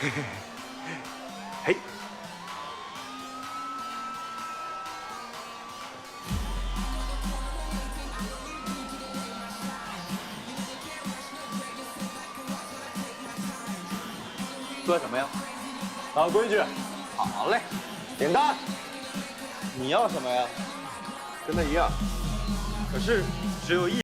嘿，喝什么呀？老规矩，好嘞，点单。你要什么呀？跟他一样，可是只有一。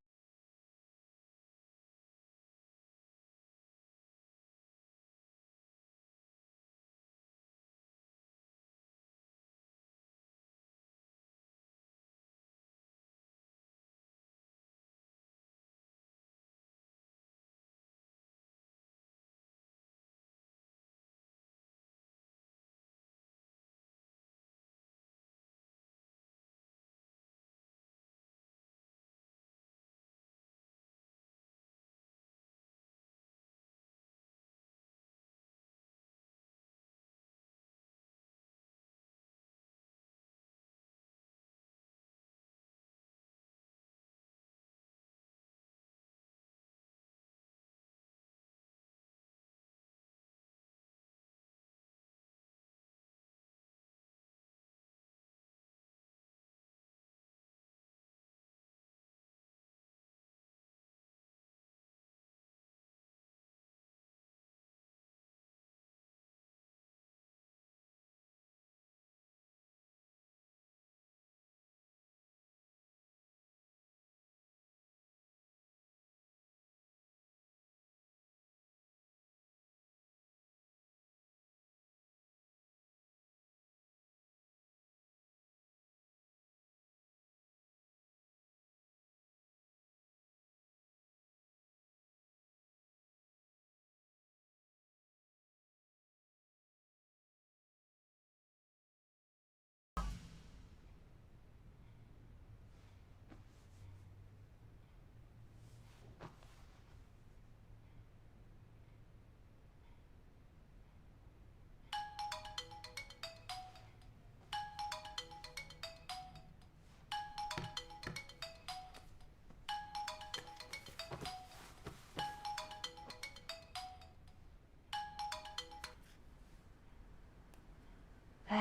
喂，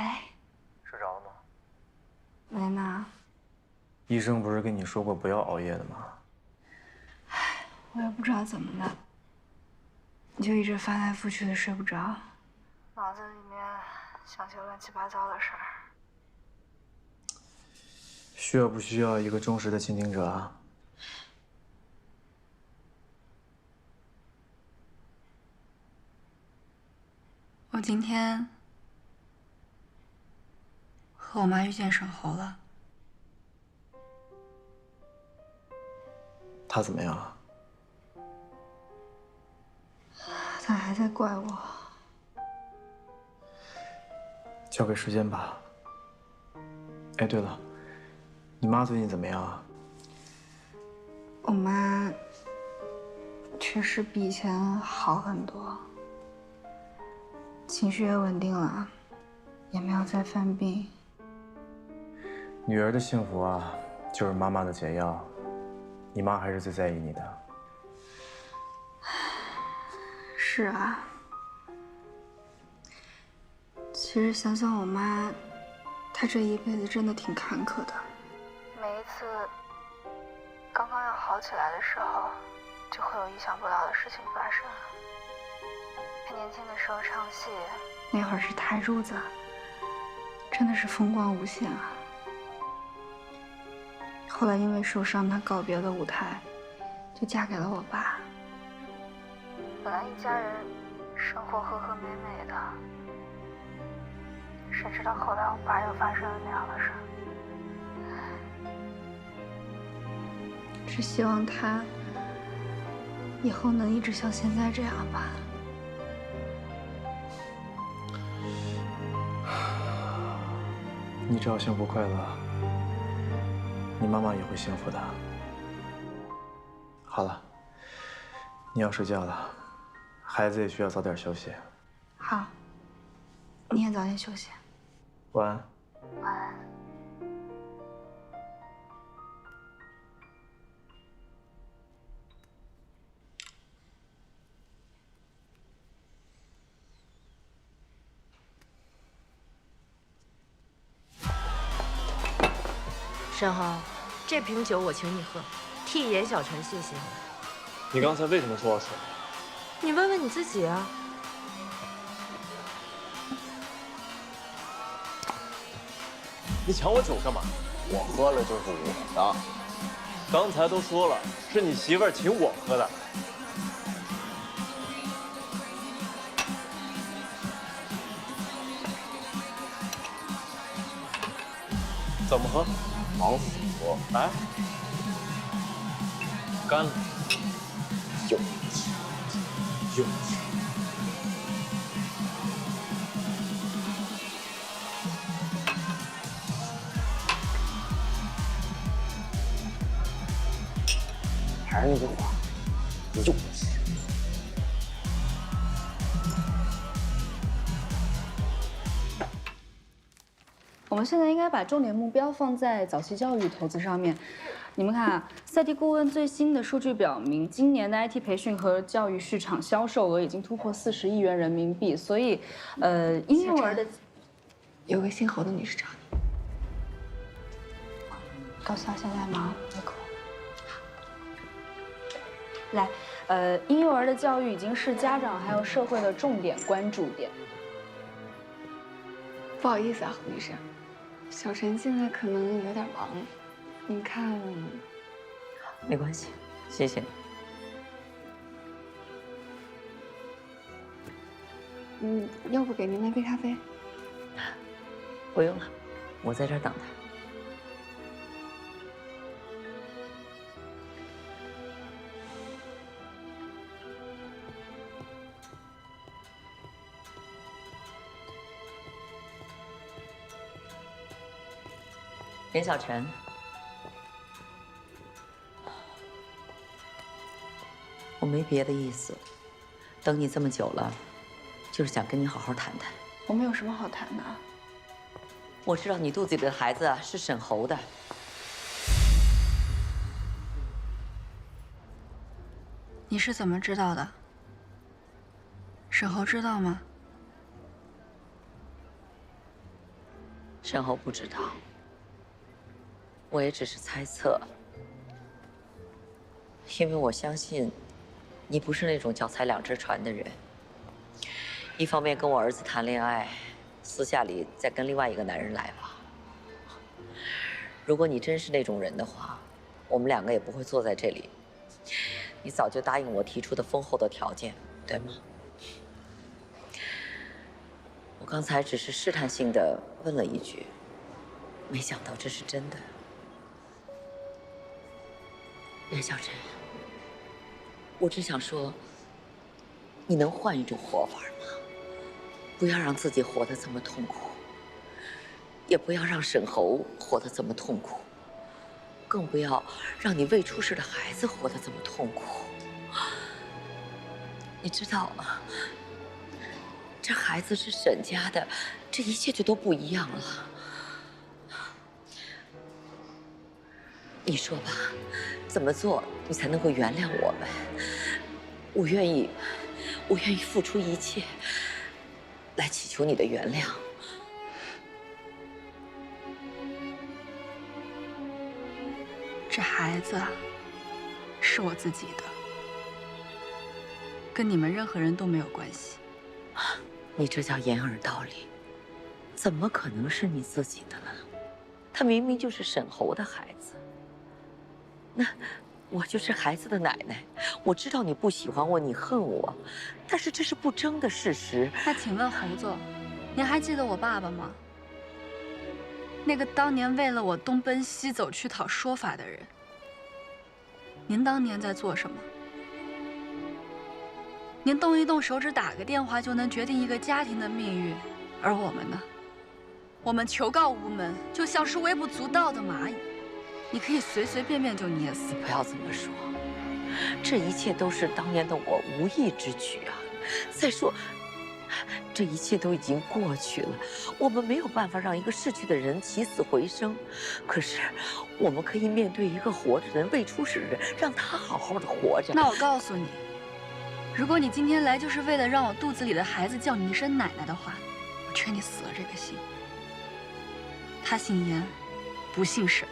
睡着了吗？没呢，医生不是跟你说过不要熬夜的吗？我也不知道怎么的，就一直翻来覆去的睡不着，脑子里面想些乱七八糟的事儿。需要不需要一个忠实的倾听者啊？我今天和我妈遇见沈侯了，他怎么样啊？她还在怪我。交给时间吧。哎，对了，你妈最近怎么样啊？我妈确实比以前好很多，情绪也稳定了，也没有再犯病。女儿的幸福啊，就是妈妈的解药。你妈还是最在意你的。是啊，其实想想我妈，她这一辈子真的挺坎坷的。每一次刚刚要好起来的时候，就会有意想不到的事情发生。她年轻的时候唱戏，那会儿是台柱子，真的是风光无限啊。后来因为受伤，她告别了舞台，就嫁给了我爸。本来一家人生活和和美美的，谁知道后来我爸又发生了那样的事儿。只希望他以后能一直像现在这样吧。你只要幸福快乐，你妈妈也会幸福的。好了，你要睡觉了，孩子也需要早点休息。好，你也早点休息。晚安。晚安。沈豪，这瓶酒我请你喝，替严小晨谢谢你。你刚才为什么说要水？你问问你自己啊。你抢我酒干嘛？我喝了就是我的。刚才都说了，是你媳妇儿请我喝的。怎么喝？往死喝。来，干了。有有。还是那句话，有气。我们现在应该把重点目标放在早期教育投资上面。你们看啊，赛迪顾问最新的数据表明，今年的 IT 培训和教育市场销售额已经突破40亿元人民币。所以，婴幼儿的有个姓侯的女士找你，告诉她现在忙，没空。来，婴幼儿的教育已经是家长还有社会的重点关注点。不好意思啊，侯女士，小陈现在可能有点忙，您看，没关系，谢谢你。要不给您来杯咖啡？不用了，我在这儿等他。严小晨，我没别的意思，等你这么久了，就是想跟你好好谈谈。我们有什么好谈的？我知道你肚子里的孩子是沈侯的，你是怎么知道的？沈侯知道吗？沈侯不知道。我也只是猜测，因为我相信，你不是那种脚踩两只船的人。一方面跟我儿子谈恋爱，私下里再跟另外一个男人来往。如果你真是那种人的话，我们两个也不会坐在这里。你早就答应我提出的丰厚的条件，对吗？我刚才只是试探性的问了一句，没想到这是真的。严小晨，我只想说，你能换一种活法吗？不要让自己活得这么痛苦，也不要让沈侯活得这么痛苦，更不要让你未出世的孩子活得这么痛苦。你知道吗？这孩子是沈家的，这一切就都不一样了。你说吧，怎么做你才能够原谅我们？我愿意付出一切，来祈求你的原谅。这孩子是我自己的，跟你们任何人都没有关系。你这叫掩耳盗铃，怎么可能是你自己的呢？他明明就是沈侯的孩子。那我就是孩子的奶奶，我知道你不喜欢我，你恨我，但是这是不争的事实。那请问侯总，您还记得我爸爸吗？那个当年为了我东奔西走去讨说法的人，您当年在做什么？您动一动手指，打个电话就能决定一个家庭的命运，而我们呢？我们求告无门，就像是微不足道的蚂蚁。你可以随随便便就捏死。不要这么说，这一切都是当年的我无意之举啊。再说，这一切都已经过去了，我们没有办法让一个逝去的人起死回生，可是我们可以面对一个活着的人、未出世的人，让他好好的活着。那我告诉你，如果你今天来就是为了让我肚子里的孩子叫你一声奶奶的话，我劝你死了这个心。他姓严，不姓沈。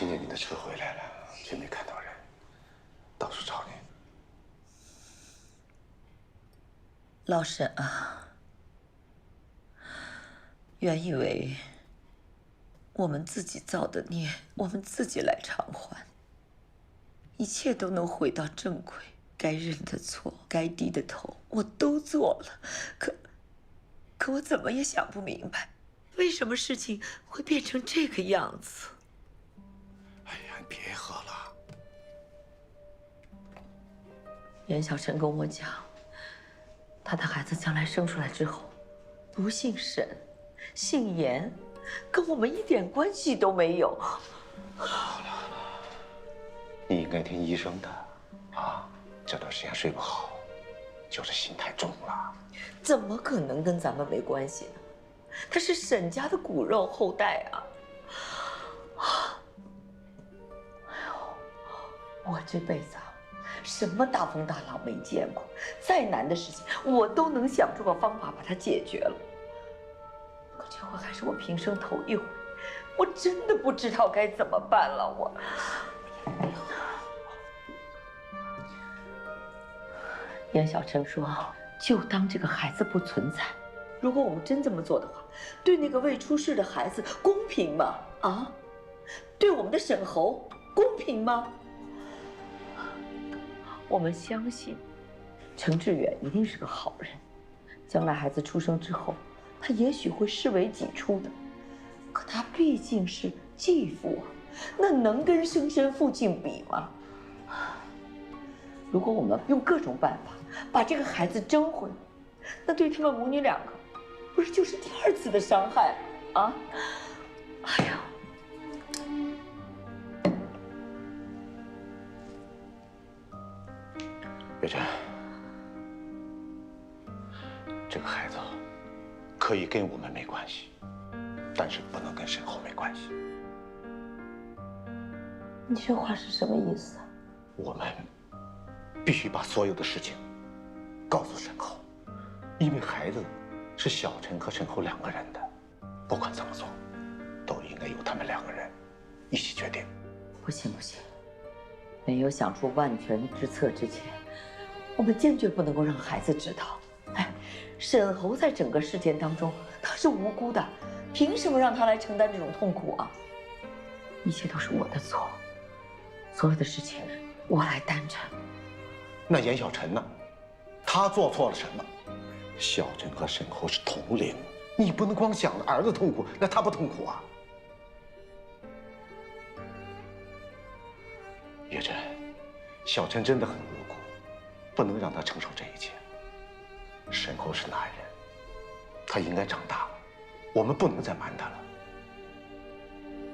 听见你的车回来了，却没看到人，到处找你。老沈啊，原以为我们自己造的孽，我们自己来偿还，一切都能回到正轨，该认的错，该低的头，我都做了。可我怎么也想不明白，为什么事情会变成这个样子？哎呀，你别喝了。袁小晨跟我讲，他的孩子将来生出来之后，不姓沈，姓严，跟我们一点关系都没有。好了，你应该听医生的啊。这段时间睡不好，就是心太重了。怎么可能跟咱们没关系呢？他是沈家的骨肉后代啊！哎呦，我这辈子啊，什么大风大浪没见过，再难的事情我都能想出个方法把它解决了。可这回还是我平生头一回，我真的不知道该怎么办了。我，严小晨说，就当这个孩子不存在。如果我们真这么做的话，对那个未出世的孩子公平吗？啊，对我们的沈侯公平吗？我们相信程志远一定是个好人，将来孩子出生之后，他也许会视为己出的。可他毕竟是继父啊，那能跟生身父亲比吗？如果我们用各种办法把这个孩子争回来，那对他们母女两个，不是就是第二次的伤害啊？哎呀！月珍，这个孩子可以跟我们没关系，但是不能跟沈侯没关系。你这话是什么意思啊？我们必须把所有的事情告诉沈侯，因为孩子是小陈和沈侯两个人的，不管怎么做，都应该由他们两个人一起决定。不行不行，没有想出万全之策之前，我们坚决不能够让孩子知道。哎，沈侯在整个事件当中他是无辜的，凭什么让他来承担这种痛苦啊？一切都是我的错，所有的事情我来担着。那严小晨呢？他做错了什么？小陈和沈侯是同龄，你不能光想着儿子痛苦，那他不痛苦啊？月珍，小陈真的很无辜，不能让他承受这一切。沈侯是男人，他应该长大了，我们不能再瞒他了。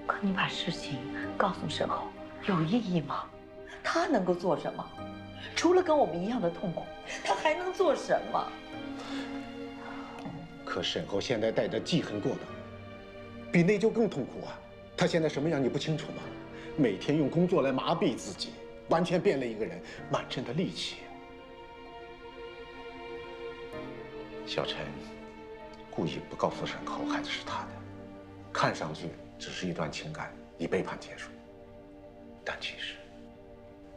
可你把事情告诉沈侯，有意义吗？他能够做什么？除了跟我们一样的痛苦，他还能做什么？可沈侯现在带着记恨过的，比内疚更痛苦啊！他现在什么样你不清楚吗？每天用工作来麻痹自己，完全变了一个人，满身的戾气。小陈故意不告诉沈侯孩子是他的，看上去只是一段情感以背叛结束，但其实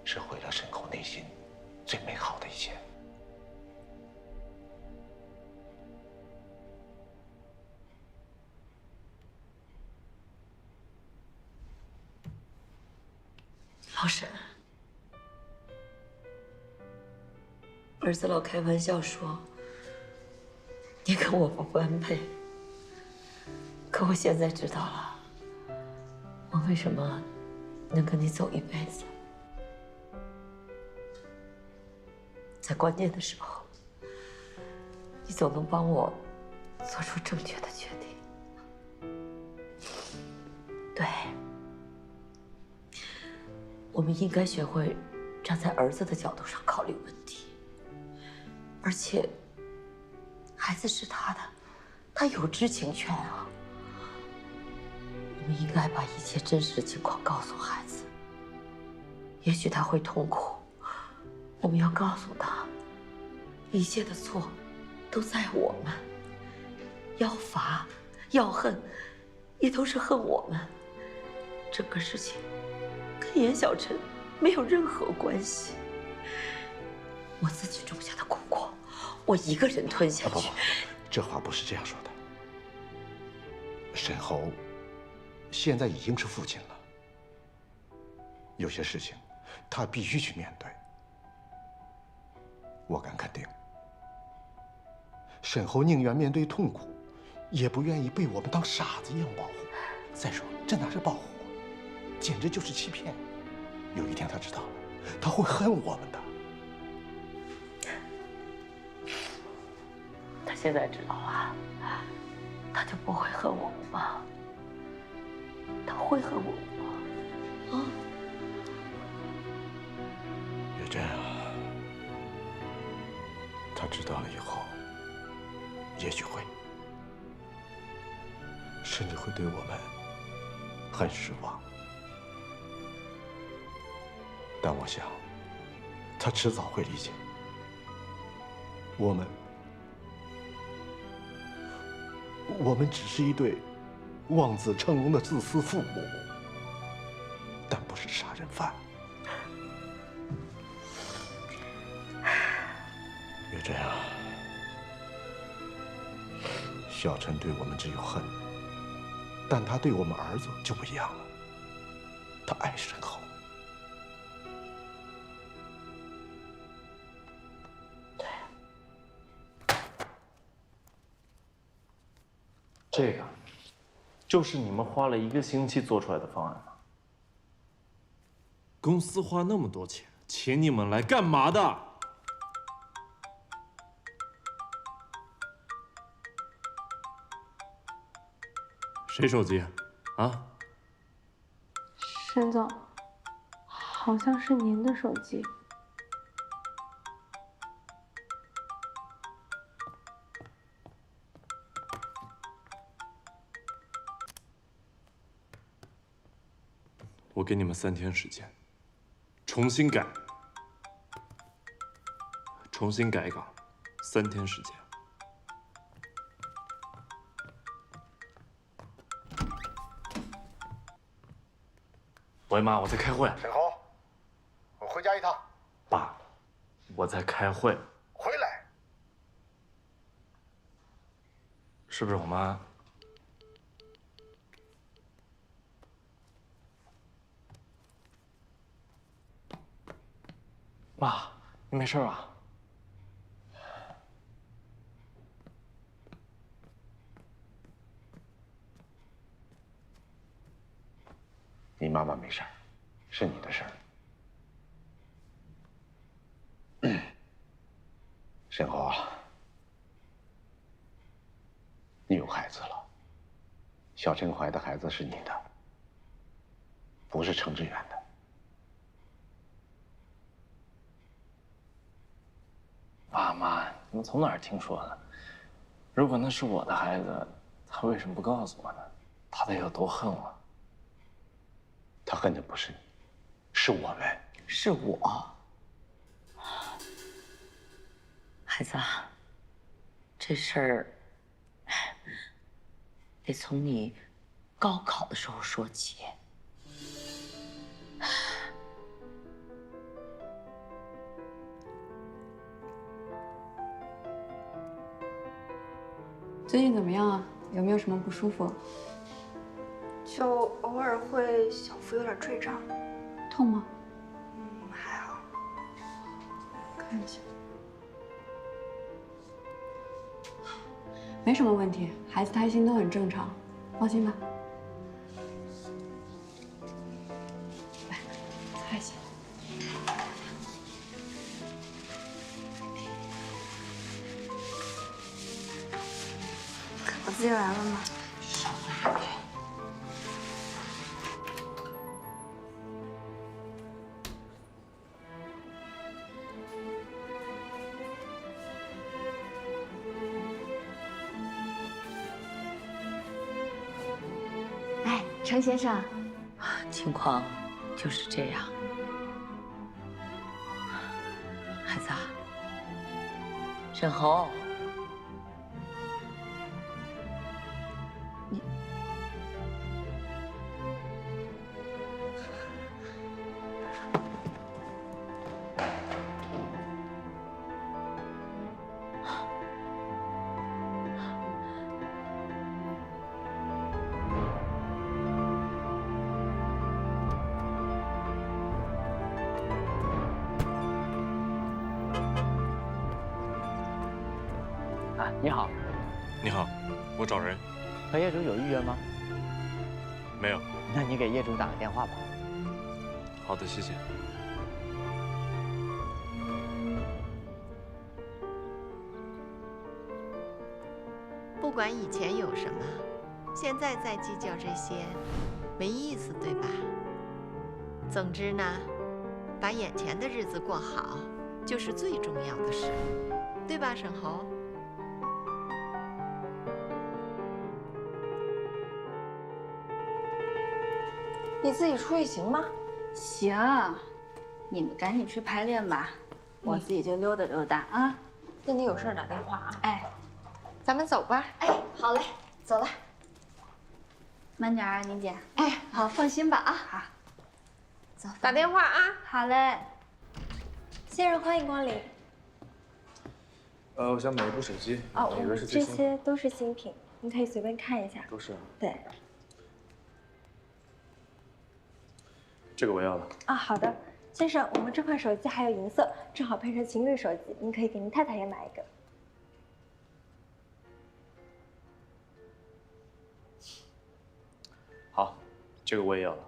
是毁了沈侯内心最美好的一切。老沈，儿子老开玩笑说你跟我不般配，可我现在知道了，我为什么能跟你走一辈子。在关键的时候，你总能帮我做出正确的决定。对。我们应该学会站在儿子的角度上考虑问题，而且孩子是他的，他有知情权啊。我们应该把一切真实的情况告诉孩子，也许他会痛苦，我们要告诉他，一切的错都在我们，要罚要恨，也都是恨我们。整个事情跟严小晨没有任何关系。我自己种下的苦果，我一个人吞下去。这话不是这样说的。沈侯现在已经是父亲了，有些事情他必须去面对。我敢肯定，沈侯宁愿面对痛苦，也不愿意被我们当傻子一样保护。再说，这哪是保护啊，简直就是欺骗。有一天他知道了，他会恨我们的。他现在知道了，他就不会恨我们吗？他会恨我们吗？啊？月珍啊，他知道了以后，也许会，甚至会对我们很失望。但我想，他迟早会理解，我们只是一对望子成龙的自私父母，但不是杀人犯。月珍啊，小陈对我们只有恨，但他对我们儿子就不一样了，他爱沈侯。这个，就是你们花了1个星期做出来的方案吗？公司花那么多钱，请你们来干嘛的？谁手机？啊？沈总，好像是您的手机。我给你们3天时间，重新改稿，3天时间。喂，妈，我在开会。沈侯，我回家一趟。爸，我在开会。回来。是不是我妈？妈，你没事吧？你妈妈没事儿，是你的事儿。沈侯啊，你有孩子了，小陈怀的孩子是你的，不是程志远的。妈，你们从哪儿听说的？如果那是我的孩子，他为什么不告诉我呢？他得有多恨我？他恨的不是你，是我们。是我。孩子啊，这事儿得从你高考的时候说起。最近怎么样啊？有没有什么不舒服？就偶尔会小腹有点坠胀。痛吗？还好。看一下。没什么问题，孩子胎心都很正常，放心吧。来，擦一下。我自己来了吗？哎，程先生，情况就是这样。孩子啊，沈侯。啊，你好。你好，我找人。和业主有预约吗？没有。那你给业主打个电话吧。好的，谢谢。不管以前有什么，现在再计较这些，没意思，对吧？总之呢，把眼前的日子过好，就是最重要的事，对吧，沈侯？你自己出去行吗？行，你们赶紧去排练吧，我自己就溜达溜达啊。那你有事打电话啊？哎，咱们走吧。哎，好嘞，走了。慢点啊，宁姐。哎，好，放心吧啊。好，走。打电话啊。好嘞。先生，欢迎光临。我想买一部手机。哦，我们这些都是新品，您可以随便看一下。都是啊。对。这个我要了。啊，好的，先生，我们这款手机还有银色，正好配成情侣手机，您可以给您太太也买一个。好，这个我也要了。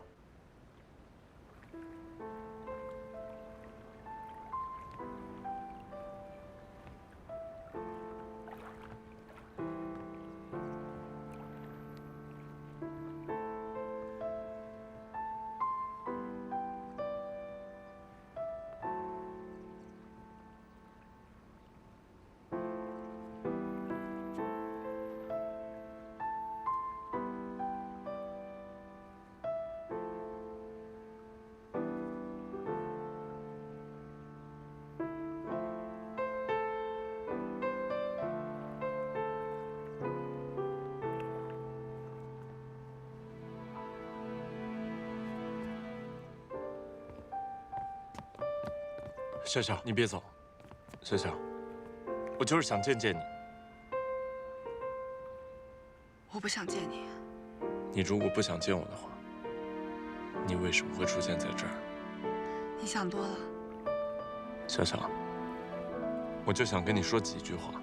笑笑，你别走。笑笑，我就是想见见你。我不想见你。你如果不想见我的话，你为什么会出现在这儿？你想多了。笑笑，我就想跟你说几句话。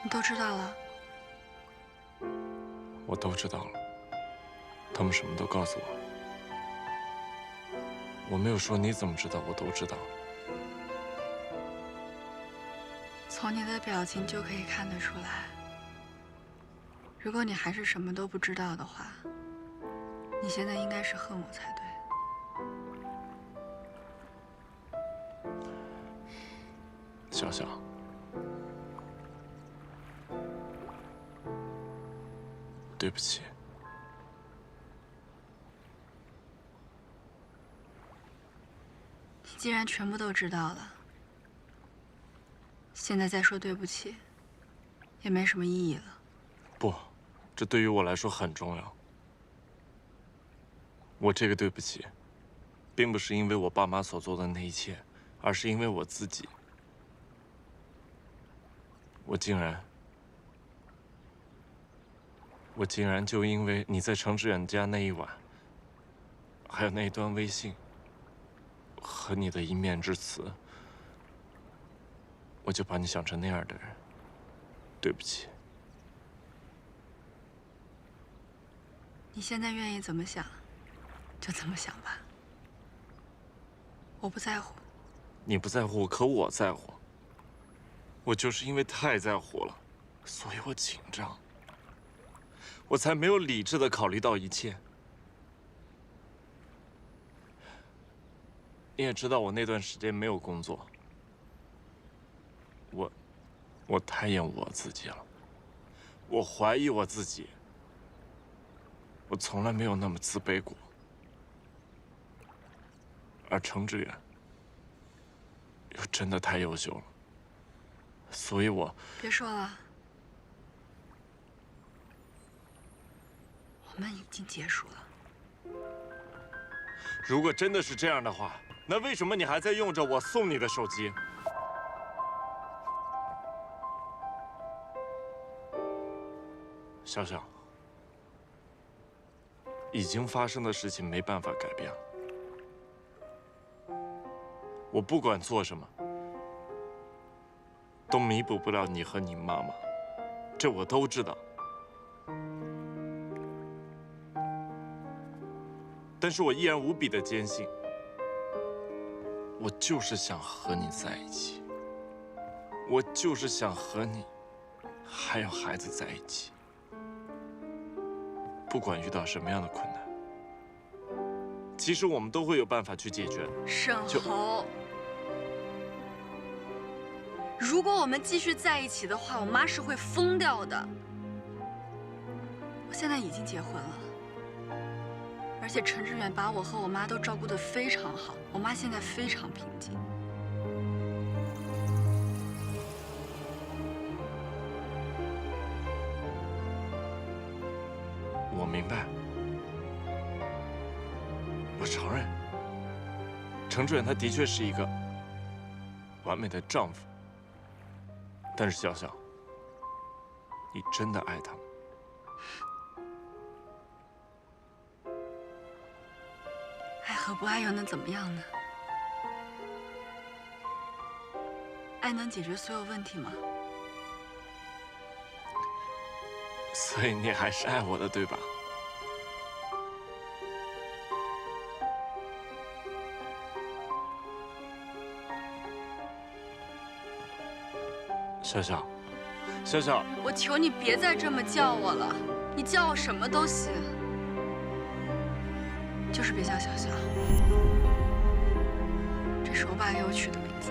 你都知道了。我都知道了，他们什么都告诉我了。我没有说你怎么知道，我都知道。从你的表情就可以看得出来，如果你还是什么都不知道的话，你现在应该是恨我才对。笑笑，对不起。你既然全部都知道了，现在再说对不起，也没什么意义了。不，这对于我来说很重要。我这个对不起，并不是因为我爸妈所做的那一切，而是因为我自己。我竟然就因为你在程志远家那一晚，还有那一段微信，和你的一面之词，我就把你想成那样的人。对不起。你现在愿意怎么想，就怎么想吧。我不在乎。你不在乎，可我在乎。我就是因为太在乎了，所以我紧张。我才没有理智地考虑到一切。你也知道，我那段时间没有工作。我太厌恶我自己了，我怀疑我自己。我从来没有那么自卑过。而程志远又真的太优秀了，所以我……别说了。我们已经结束了。如果真的是这样的话，那为什么你还在用着我送你的手机？笑笑，已经发生的事情没办法改变了。我不管做什么，都弥补不了你和你妈妈，这我都知道。但是我依然无比的坚信，我就是想和你在一起，我就是想和你还有孩子在一起。不管遇到什么样的困难，其实我们都会有办法去解决的。沈侯，如果我们继续在一起的话，我妈是会疯掉的。我现在已经结婚了，而且陈志远把我和我妈都照顾得非常好，我妈现在非常平静。我明白，我承认，陈志远他的确是一个完美的丈夫。但是笑笑，你真的爱他吗？爱和不爱又能怎么样呢？爱能解决所有问题吗？所以你还是爱我的，对吧？笑笑，笑笑，我求你别再这么叫我了，你叫我什么都行，就是别叫笑笑。这是我爸给我取的名字。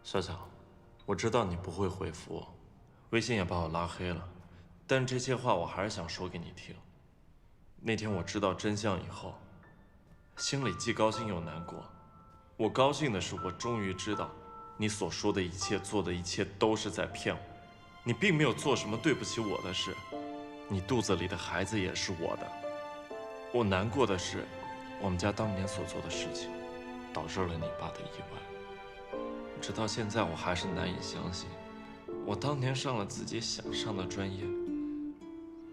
笑笑，我知道你不会回复我，微信也把我拉黑了，但这些话我还是想说给你听。那天我知道真相以后，心里既高兴又难过。我高兴的是，我终于知道，你所说的一切、做的一切都是在骗我，你并没有做什么对不起我的事，你肚子里的孩子也是我的。我难过的是，我们家当年所做的事情，导致了你爸的意外。直到现在，我还是难以相信，我当年上了自己想上的专业，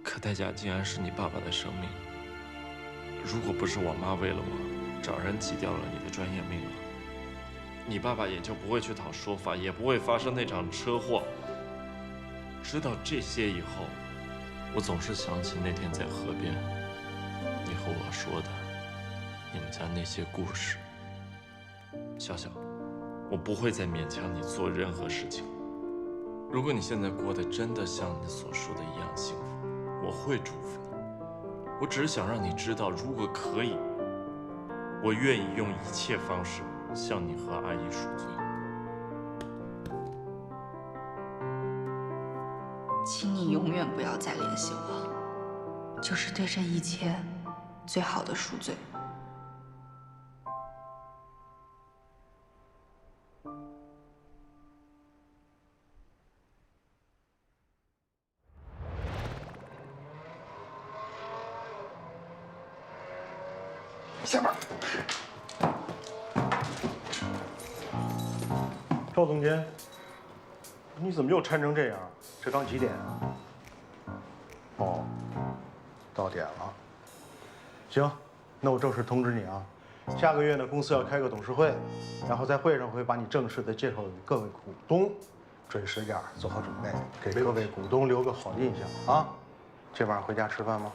可代价竟然是你爸爸的生命。如果不是我妈为了我找人挤掉了你的专业命了，你爸爸也就不会去讨说法，也不会发生那场车祸。知道这些以后，我总是想起那天在河边，你和我说的你们家那些故事。笑笑，我不会再勉强你做任何事情。如果你现在过得真的像你所说的一样幸福，我会祝福你。我只是想让你知道，如果可以，我愿意用一切方式向你和阿姨赎罪。请你永远不要再联系我，就是对这一切最好的赎罪。下班。赵总监，你怎么又馋成这样？这刚几点啊？哦，到点了。行，那我正式通知你啊，下个月呢，公司要开个董事会，然后在会上会把你正式的介绍给各位股东，准时点，做好准备，给各位股东留个好印象啊。这晚上回家吃饭吗？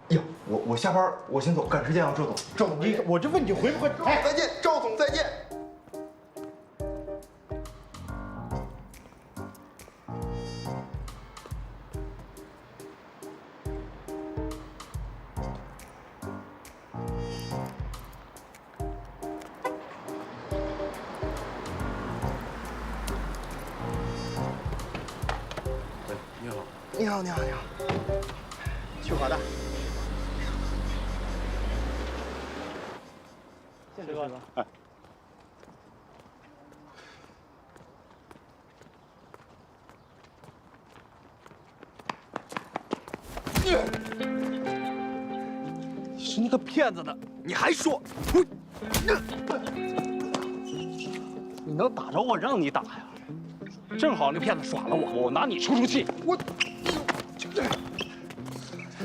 呀，我下班，我先走，赶时间啊，赵总。赵总，我就问你回不回？哎，再见，赵总，再见。你好。你好，你好，你好。去华大。谢谢。哥。哎。你是那个骗子的，你还说？你能打着我让你打呀？正好那骗子耍了我，我拿你出出气。我，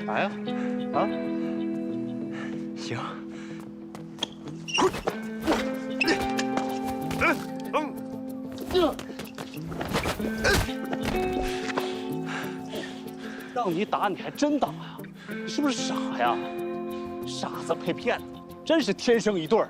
来呀，啊！行。让你打你还真打呀？你是不是傻呀？傻子配骗子，真是天生一对儿。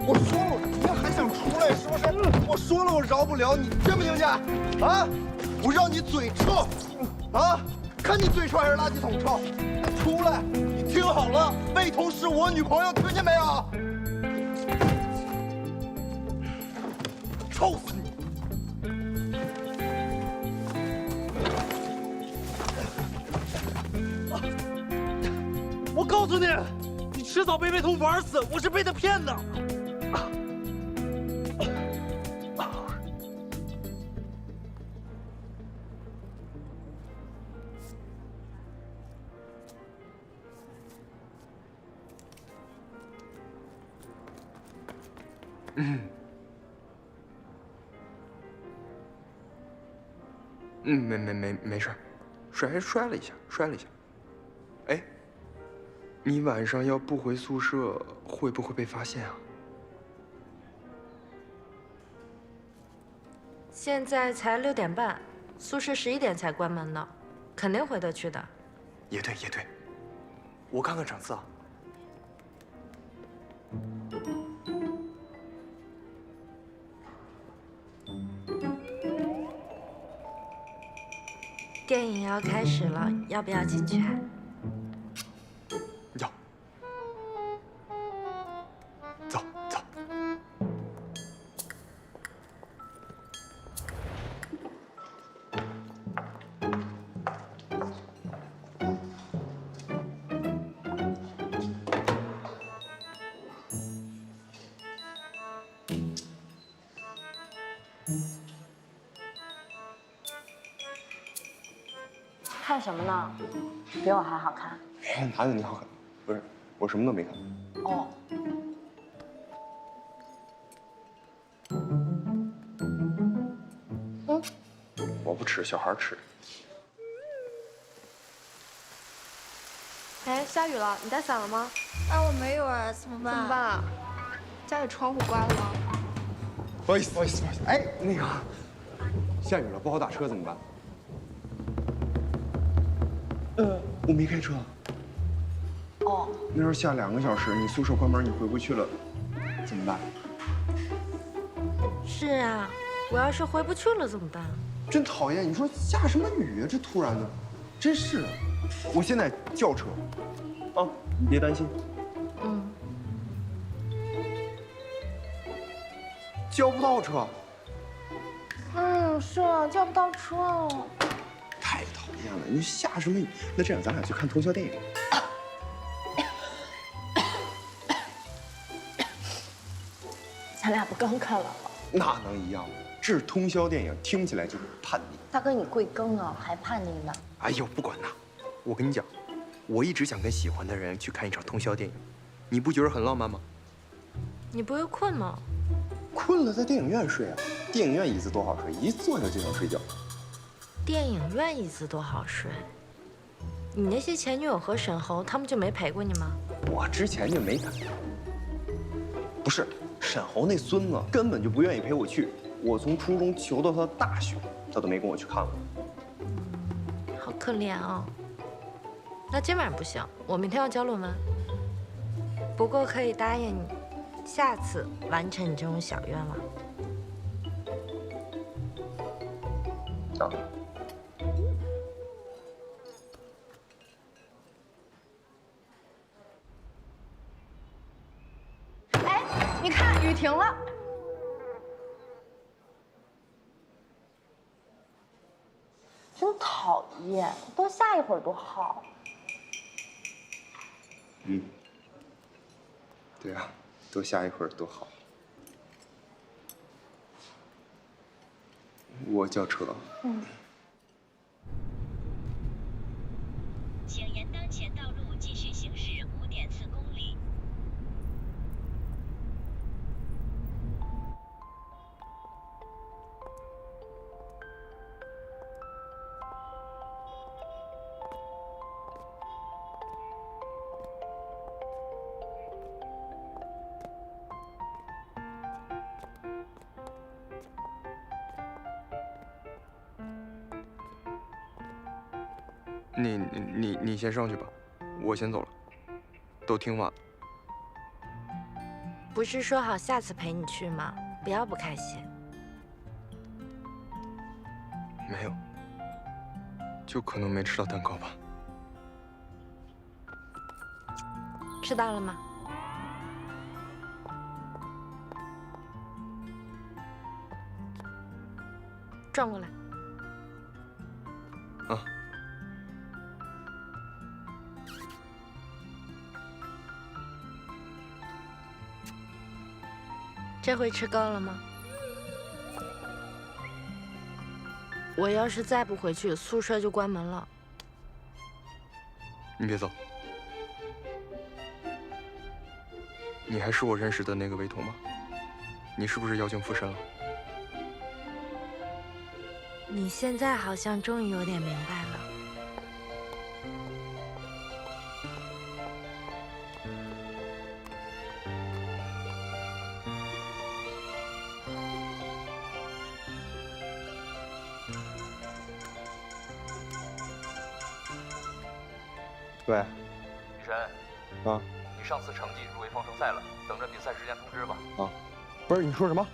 我说了，你还想出来是不是？我说了，我饶不了你，听不听见？啊！我让你嘴臭，啊！看你嘴臭还是垃圾桶臭！出来！你听好了，魏彤是我女朋友，听见没有？臭死你！我告诉你，你迟早被魏彤玩死！我是被他骗的。没事，摔了一下。哎，你晚上要不回宿舍，会不会被发现啊？现在才6点半，宿舍11点才关门呢，肯定回得去的。也对，我看看场次啊。电影要开始了，要不要进去？要。走。看什么呢？比我还好看。哪有你好看？不是，我什么都没看。哦。我不吃，小孩吃。哎，下雨了，你带伞了吗？啊，我没有啊，怎么办？怎么办啊？家里窗户关了吗？不好意思。哎，那个，下雨了，不好打车怎么办？我没开车。哦。那要下2个小时，你宿舍关门，你回不去了，怎么办？是啊，我要是回不去了怎么办？真讨厌！你说下什么雨啊？这突然的，真是的。我现在叫车，啊，你别担心。叫不到车。是啊，叫不到车了。太讨厌了！你下什么雨？那这样，咱俩去看通宵电影。咱俩不刚看完了？那能一样吗？这是通宵电影，听起来就是叛逆。大哥，你贵庚啊，还叛逆呢？哎呦，不管那，我跟你讲，我一直想跟喜欢的人去看一场通宵电影，你不觉得很浪漫吗？你不会困吗？困了在电影院睡啊！电影院椅子多好睡，一坐下就想睡觉。电影院椅子多好睡。你那些前女友和沈侯，他们就没陪过你吗？我之前就没谈。不是，沈侯那孙子根本就不愿意陪我去。我从初中求到他大学，他都没跟我去看过。好可怜哦。那今晚不行，我明天要交论文。不过可以答应你，下次完成你这种小愿望。啊。哎，你看雨停了。真讨厌，多下一会儿多好。对啊，多下一会儿多好。我叫车。请沿当前道路继续行驶5.4公里。你先上去吧，我先走了。都听话。不是说好下次陪你去吗？不要不开心。没有，就可能没吃到蛋糕吧。吃到了吗？转过来。啊。这回吃够了吗？我要是再不回去，宿舍就关门了。你别走。你还是我认识的那个韦彤吗？你是不是妖精附身了？你现在好像终于有点明白了。喂，雨辰。啊。你上次成绩入围方程赛了，等着比赛时间通知吧。啊，不是，你说什么？